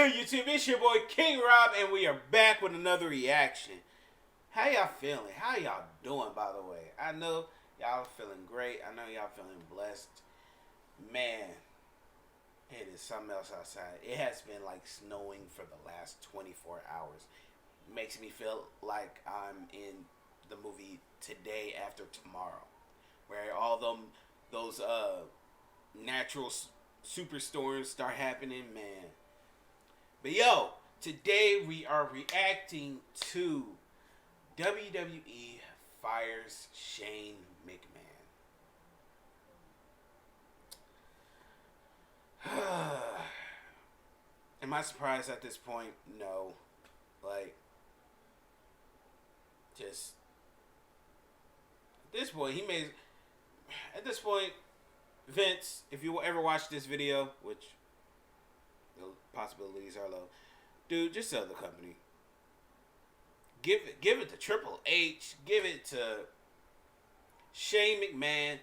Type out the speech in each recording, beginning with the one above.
good, YouTube? It's your boy King Rob, and we are back with another reaction. How y'all feeling? How y'all doing, by the way? I know y'all feeling great. I know y'all feeling blessed. Man, it is something else outside. It has been like snowing for the last 24 hours. Makes me feel like I'm in the movie Today After Tomorrow, where all those natural superstorms start happening, man. But yo, today we are reacting to WWE Fires Shane McMahon. Am I surprised at this point? No. Just at this point, Vince, if you ever watch this video, which the possibilities are low, dude, just sell the company. Give it to Triple H. Give it to Shane McMahon.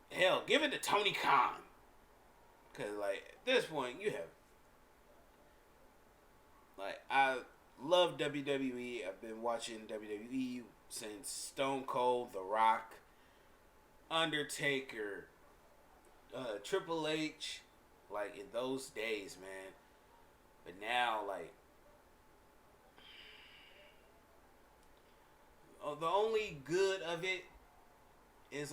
Hell, give it to Tony Khan. Cause at this point, you have I love WWE. I've been watching WWE since Stone Cold, The Rock, Undertaker, Triple H, in those days, man. But now, the only good of it is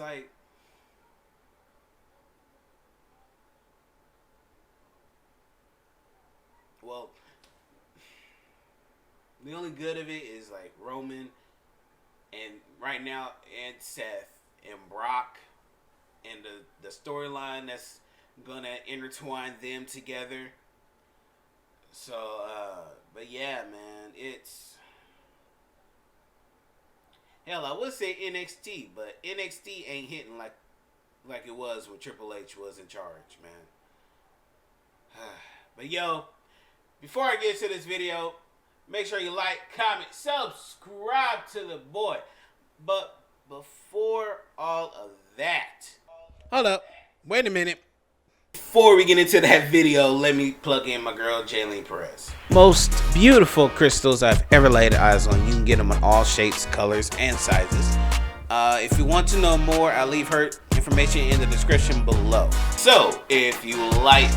the only good of it is Roman and right now and Seth and Brock and the storyline that's gonna intertwine them together. So but yeah, man, it's hell, I would say NXT, but NXT ain't hitting like it was when Triple H was in charge, man. But yo, before I get to this video, make sure you like, comment, subscribe to the boy. But before all of that, hold up, wait a minute. Before we get into that video, let me plug in my girl, Jaylene Perez. Most beautiful crystals I've ever laid eyes on. You can get them in all shapes, colors, and sizes. If you want to know more, I'll leave her information in the description below. So, if you like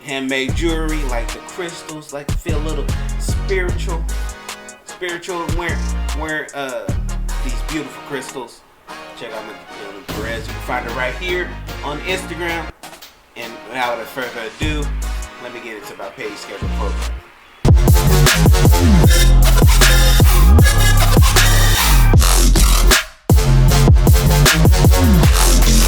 handmade jewelry, like the crystals, feel a little spiritual wear these beautiful crystals, check out my Jaylene Perez. You can find her right here on Instagram. And without further ado, let me get into my page schedule program.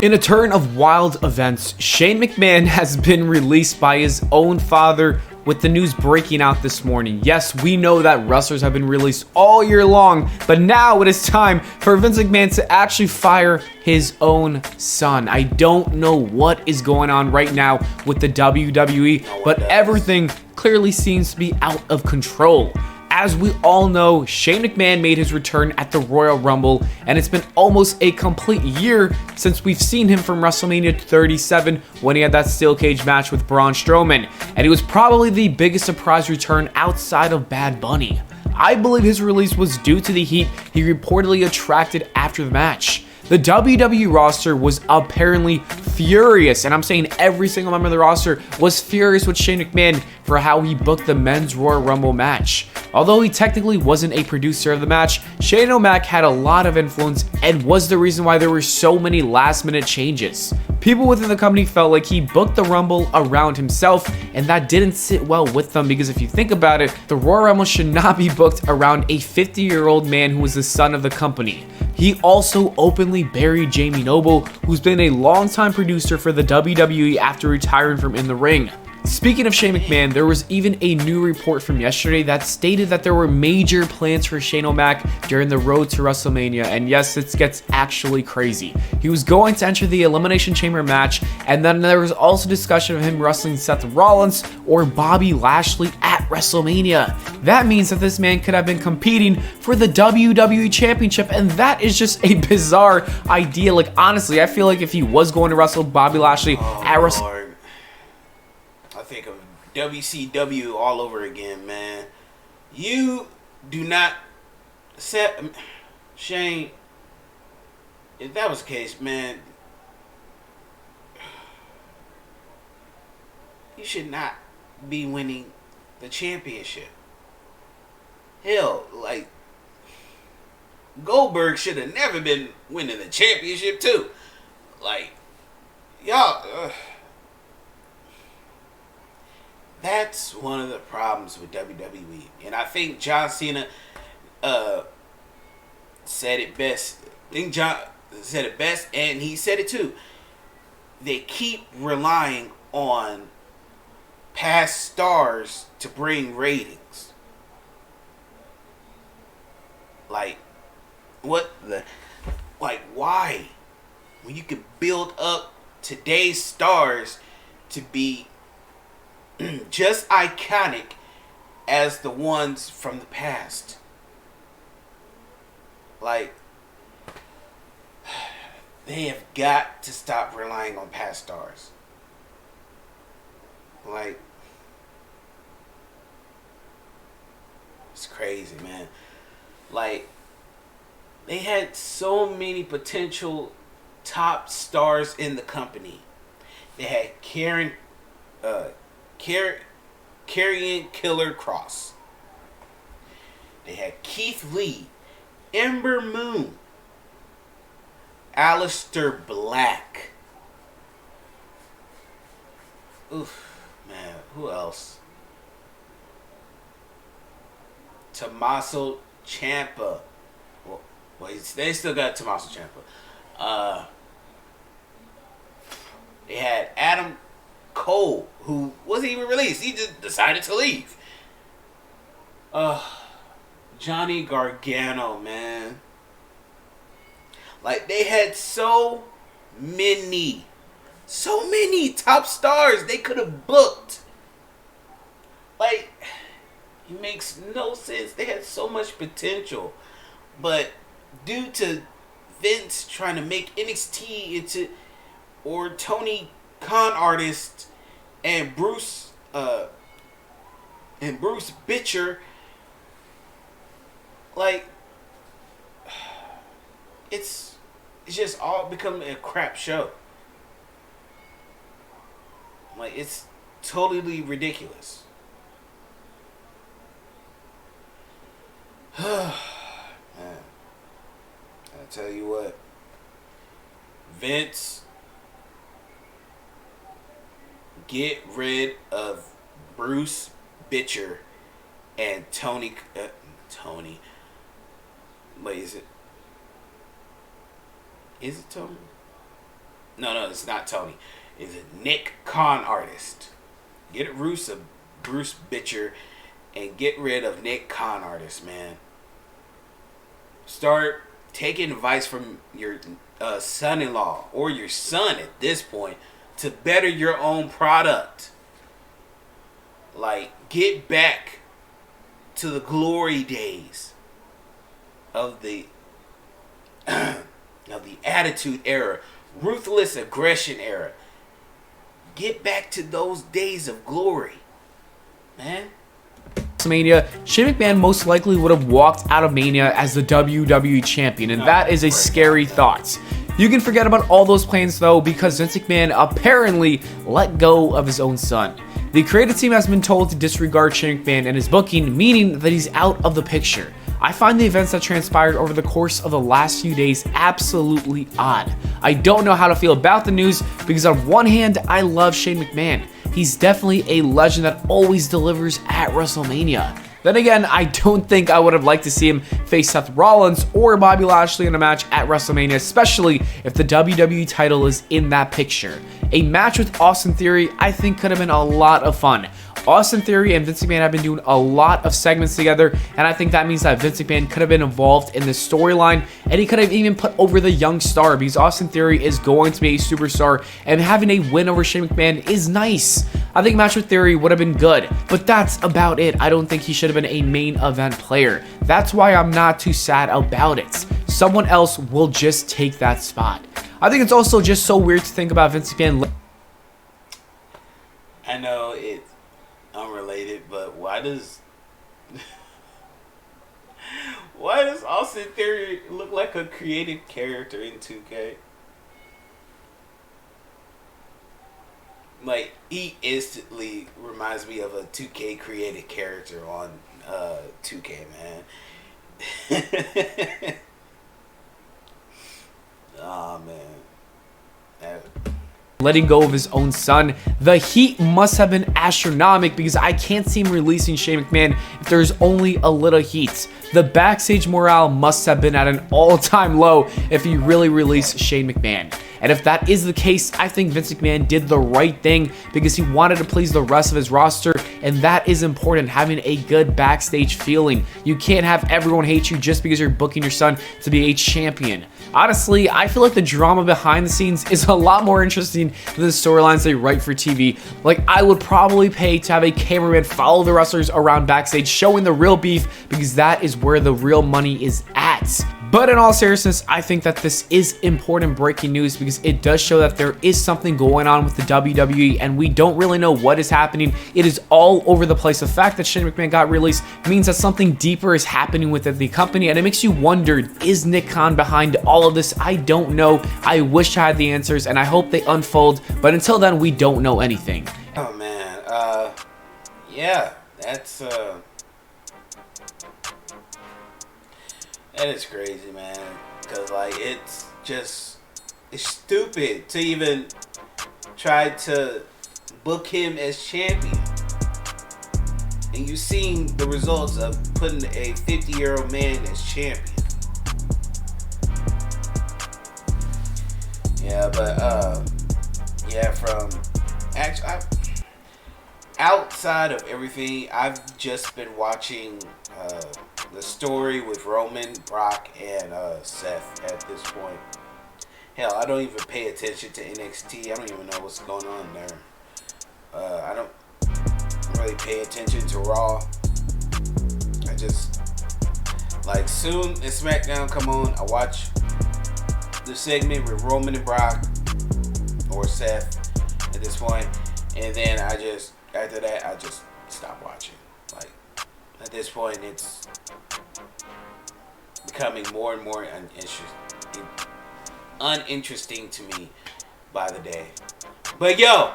In a turn of wild events, Shane McMahon has been released by his own father, with the news breaking out this morning. Yes, we know that wrestlers have been released all year long, but now it is time for Vince McMahon to actually fire his own son. I don't know what is going on right now with the WWE, but everything clearly seems to be out of control. As we all know, Shane McMahon made his return at the Royal Rumble, and it's been almost a complete year since we've seen him from WrestleMania 37 when he had that steel cage match with Braun Strowman, and he was probably the biggest surprise return outside of Bad Bunny. I believe his release was due to the heat he reportedly attracted after the match. The WWE roster was apparently furious, and I'm saying every single member of the roster was furious with Shane McMahon for how he booked the men's Royal Rumble match. Although he technically wasn't a producer of the match, Shane O'Mac had a lot of influence and was the reason why there were so many last-minute changes. People within the company felt like he booked the Rumble around himself, and that didn't sit well with them because if you think about it, the Royal Rumble should not be booked around a 50-year-old man who was the son of the company. He also openly buried Jamie Noble, who's been a longtime producer for the WWE after retiring from In the Ring. Speaking of Shane McMahon, there was even a new report from yesterday that stated that there were major plans for Shane O'Mac during the road to WrestleMania, and yes, it gets actually crazy. He was going to enter the Elimination Chamber match, and then there was also discussion of him wrestling Seth Rollins or Bobby Lashley at WrestleMania. That means that this man could have been competing for the WWE Championship, and that is just a bizarre idea. Honestly, I feel like if he was going to wrestle Bobby Lashley at WrestleMania, I think of WCW all over again, man. You do not set Shane. If that was the case, man, you should not be winning the championship. Hell, like, Goldberg should have never been winning the championship too. Like, y'all, that's one of the problems with WWE. And I think John Cena said it best. I think John said it best, and he said it too. They keep relying on past stars to bring ratings. Like, what the, like, why? When you could build up today's stars to be just iconic as the ones from the past. Like, they have got to stop relying on past stars. Like, it's crazy, man. Like, they had so many potential top stars in the company. They had Karrion Killer Cross. They had Keith Lee, Ember Moon, Aleister Black. Oof, man, who else? Tommaso Ciampa. Well, they still got Tommaso Ciampa. They had Adam Cole, who wasn't even released. He just decided to leave. Johnny Gargano, man. Like, they had so many top stars they could have booked. Like, it makes no sense. They had so much potential. But due to Vince trying to make NXT into, or Tony Khan artist and Bruce Bitcher, like, it's just all become a crap show. Like, it's totally ridiculous. Man, I tell you what, Vince, get rid of Bruce Bitcher and Tony. Wait, is it? Is it Tony? No, it's not Tony. Is it Nick Khan artist? Get rid of Bruce Bitcher and get rid of Nick Khan artist, man. Start taking advice from your son-in-law or your son at this point to better your own product. Like, get back to the glory days of the Attitude Era, Ruthless Aggression Era. Get back to those days of glory, man. WrestleMania, Shane McMahon most likely would have walked out of Mania as the WWE champion, and that is a scary thought. You can forget about all those plans though, because Vince McMahon apparently let go of his own son. The creative team has been told to disregard Shane McMahon and his booking, meaning that he's out of the picture. I find the events that transpired over the course of the last few days absolutely odd. I don't know how to feel about the news, because on one hand, I love Shane McMahon. He's definitely a legend that always delivers at WrestleMania. Then again, I don't think I would have liked to see him face Seth Rollins or Bobby Lashley in a match at WrestleMania, especially if the WWE title is in that picture. A match with Austin Theory, I think, could have been a lot of fun. Austin Theory and Vince McMahon have been doing a lot of segments together, and I think that means that Vince McMahon could have been involved in this storyline, and he could have even put over the young star, because Austin Theory is going to be a superstar, and having a win over Shane McMahon is nice. I think a match with Theory would have been good, but that's about it. I don't think he should have been a main event player. That's why I'm not too sad about it. Someone else will just take that spot. I think it's also just so weird to think about Vince McMahon. I know it's unrelated, but why does Austin Theory look like a created character in 2K? Like, he instantly reminds me of a 2K created character on 2K, man. Oh, man. Letting go of his own son. The heat must have been astronomical because I can't see him releasing Shane McMahon if there's only a little heat. The backstage morale must have been at an all-time low if he really released Shane McMahon. And if that is the case, I think Vince McMahon did the right thing because he wanted to please the rest of his roster, and that is important, having a good backstage feeling. You can't have everyone hate you just because you're booking your son to be a champion. Honestly, I feel like the drama behind the scenes is a lot more interesting than the storylines they write for TV. Like, I would probably pay to have a cameraman follow the wrestlers around backstage showing the real beef because that is where the real money is at. But in all seriousness, I think that this is important breaking news because it does show that there is something going on with the WWE and we don't really know what is happening. It is all over the place. The fact that Shane McMahon got released means that something deeper is happening within the company, and it makes you wonder, is Nick Khan behind all of this? I don't know. I wish I had the answers and I hope they unfold, but until then, we don't know anything. Oh man, yeah, that's that is crazy, man. Cause like it's stupid to even try to book him as champion. And you've seen the results of putting a 50-year-old man as champion. Yeah, but yeah, from actually outside of everything, I've just been watching the story with Roman, Brock, and Seth at this point. Hell, I don't even pay attention to NXT. I don't even know what's going on there. I don't really pay attention to Raw. I just, like, soon as SmackDown come on, I watch the segment with Roman and Brock, or Seth at this point, and then after that, I just stop watching. Like, at this point, it's becoming more and more uninteresting to me by the day. But yo,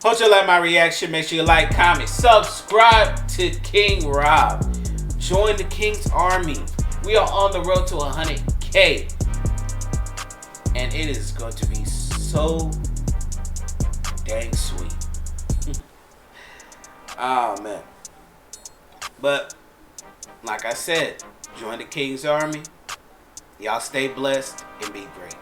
hope you like my reaction. Make sure you like, comment, subscribe to King Rob. Join the King's Army. We are on the road to 100K. And it is going to be so dang sweet. Oh man. But like I said, join the King's Army. Y'all stay blessed and be great.